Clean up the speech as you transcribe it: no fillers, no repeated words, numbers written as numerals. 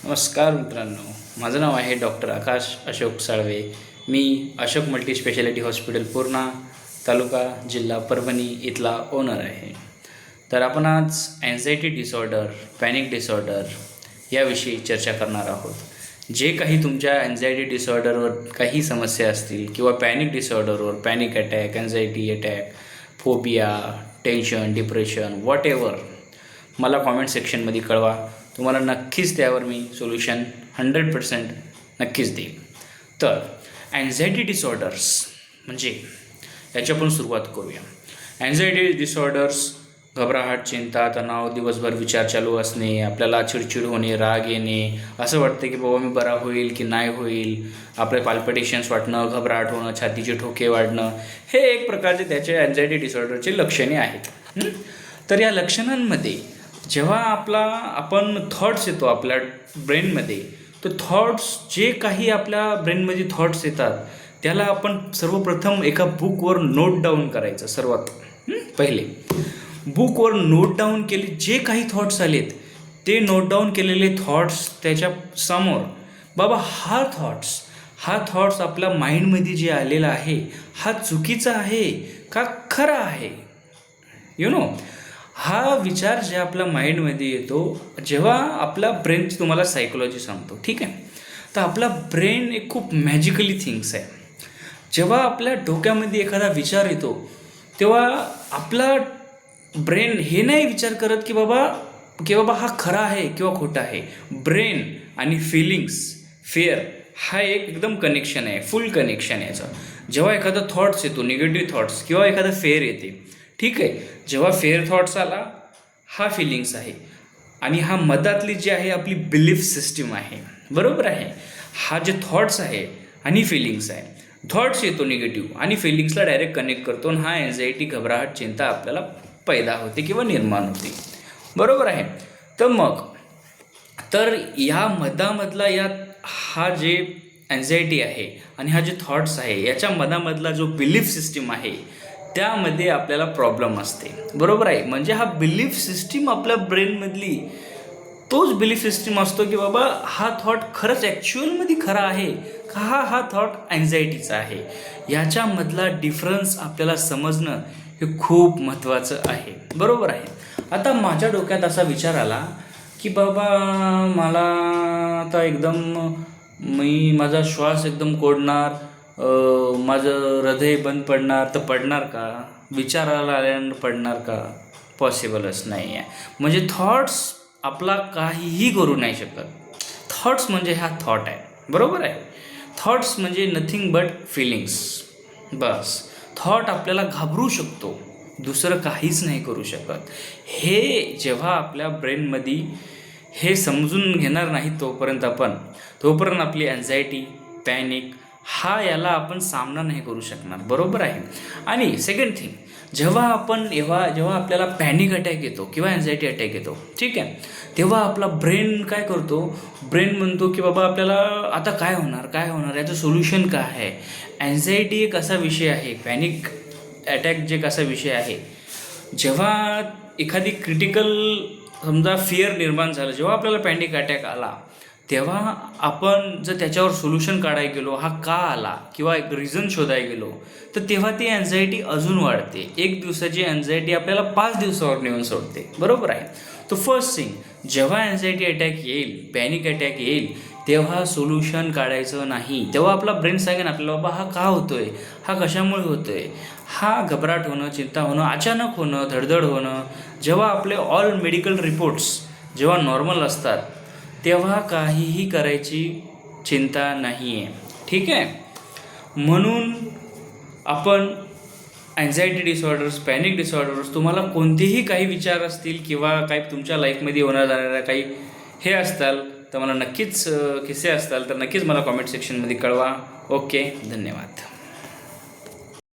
नमस्कार मित्रांनो, माझं नाव आहे डॉक्टर आकाश अशोक साळवे. मी Ashok multi speciality hospital Purna, taluka जिल्हा परभणी इथला ओनर आहे. तर आपण आज अँझायटी डिसऑर्डर, पॅनिक डिसऑर्डर याविषयी चर्चा करणार आहोत. जे काही तुमच्या अँझायटी डिसऑर्डरवर काही समस्या असतील किंवा पॅनिक डिसऑर्डरवर, panic attack, anxiety attack, phobia, tension, depression, whatever, मला कॉमेंट सेक्शनमध्ये कळवा. तुम्हाला नक्कीच त्यावर मी सोल्युशन 100% नक्कीच देईन. तर अँझायटी डिसऑर्डर्स म्हणजे याची आपण सुरुवात करूया. अँझायटी डिसऑर्डर्स, घबराहट, चिंता, तणाव, दिवसभर विचार चालू असणे, आपल्याला चिडचिड होणे, राग येणे, असं वाटतं की बाबा मी बरा होईल की नाही होईल, आपले पाल्पिटेशन्स वाटणं, घबराहट होणं, छातीचे ठोके वाढणं, हे एक प्रकारचे त्याचे अँझायटी डिसऑर्डरचे लक्षणे आहेत. तर या लक्षणांमध्ये जेव्हा आपण थॉट्स येतो आपल्या ब्रेनमध्ये, तर थॉट्स जे काही आपल्या ब्रेनमध्ये थॉट्स येतात त्याला आपण सर्वप्रथम एका बुकवर नोट डाऊन करायचं. सर्वात पहिले बुकवर नोट डाऊन केले जे काही थॉट्स आलेत ते नोट डाऊन केलेले थॉट्स त्याच्या समोर, बाबा हा थॉट्स आपल्या माइंडमध्ये जे आलेला आहे हा चुकीचा आहे का खरा आहे. हा विचार जे आपल्या माइंडमध्ये येतो, जेव्हा आपला ब्रेनची तुम्हाला सायकोलॉजी सांगतो, ठीक आहे. तर आपला ब्रेन एक खूप मॅजिकली थिंग्स आहे. जेव्हा आपल्या डोक्यामध्ये एखादा विचार येतो तेव्हा आपला ब्रेन हे नाही विचार करत की बाबा हा खरा आहे किंवा खोटा आहे. ब्रेन आणि फिलिंग्स, फेअर, हा एकदम कनेक्शन आहे, फुल कनेक्शन आहे याचं. जेव्हा एखादा थॉट्स येतो, निगेटिव्ह थॉट्स किंवा एखादा फेअर येते, ठीक आहे, जेव्हा फेअर थॉट्स आला हा फिलिंग्स आहे आणि हा मधातली जी आहे आपली बिलीफ सिस्टीम आहे, बरोबर आहे. हा जे थॉट्स आहे आणि फिलिंग्स आहे, थॉट्स येतो निगेटिव्ह आणि फिलिंग्सला डायरेक्ट कनेक्ट करतो आणि हा एन्झायटी, घबराहट, चिंता आपल्याला पैदा होते किंवा निर्माण होते, बरोबर आहे. तर या मधामधला हा जे एन्झायटी आहे आणि हा जे थॉट्स आहे याच्या मधामधला जो बिलीफ सिस्टीम आहे त्यामध्ये आपल्याला प्रॉब्लेम असते, बरोबर आहे. म्हणजे हा बिलीफ सिस्टीम आपल्या ब्रेनमधली तोच बिलीफ सिस्टीम असतो की बाबा हा थॉट खरंच ॲक्च्युअलमध्ये खरा आहे का हा थॉट अँझायटीचा आहे. याच्यामधला डिफरन्स आपल्याला समजणं हे खूप महत्त्वाचं आहे, बरोबर आहे. आता माझ्या डोक्यात असा विचार आला की बाबा मला आता माझा श्वास एकदम कोंडणार, माझं हृदय बंद पडणार, तर पडणार का? विचारायला आल्यानं पडणार का? पॉसिबलच नाही आहे. म्हणजे थॉट्स आपला काहीही करू नाही शकत. थॉट्स म्हणजे हा थॉट आहे, बरोबर आहे. थॉट्स म्हणजे नथिंग बट फिलिंग्स, बस. थॉट आपल्याला घाबरू शकतो, दुसरं काहीच नाही करू शकत. हे जेव्हा आपल्या ब्रेनमध्ये हे समजून घेणार नाही तोपर्यंत आपली अँझायटी, पॅनिक याला आपण सामना नाही करू शकणार, बरोबर आहे. आणि सेकंड थिंग, जेव्हा आपल्याला पॅनिक अटॅक येतो किंवा अँझायटी अटॅक येतो, ठीक आहे, तेव्हा आपला ब्रेन काय करतो, ब्रेन म्हणतो की बाबा आपल्याला आता काय होणार याचं सोल्युशन काय आहे. अँझायटी एक असा विषय आहे, पॅनिक अटॅक जे कसा विषय आहे, जेव्हा एखादी क्रिटिकल समजा फिअर निर्माण झालं, जेव्हा आपल्याला पॅनिक अटॅक आला तेव्हा आपण जर त्याच्यावर सोल्युशन काढायला गेलो, हा का आला किंवा एक रिझन शोधायला गेलो, तर तेव्हा ती अँझायटी अजून वाढते. 1 दिवसाची अँझायटी आपल्याला 5 दिवसावर नेऊन सोडते, बरोबर आहे. तो फर्स्ट थिंग, जेव्हा अँझायटी अटॅक येईल, पॅनिक अटॅक येईल, तेव्हा सोल्युशन काढायचं नाही. तेव्हा आपला ब्रेन सांगेन आपल्याला बाबा हा का होतोय, हा कशामुळे होतोय, हा घबराट होणं, चिंता होणं, अचानक होणं, धडधड होणं. जेव्हा आपले ऑल मेडिकल रिपोर्ट्स जेव्हा नॉर्मल असतात तेव्हा काहीही करायची चिंता नाही आहे, ठीक आहे. म्हणून आपण अँझायटी डिसऑर्डर्स, पॅनिक डिसऑर्डर्स, तुम्हाला कोणतेही काही विचार असतील किंवा काही तुमच्या लाईफमध्ये होणार जाणाऱ्या काही हे असताल तर मला नक्कीच किस्से असताल तर नक्कीच मला कॉमेंट सेक्शनमध्ये कळवा. ओके, धन्यवाद.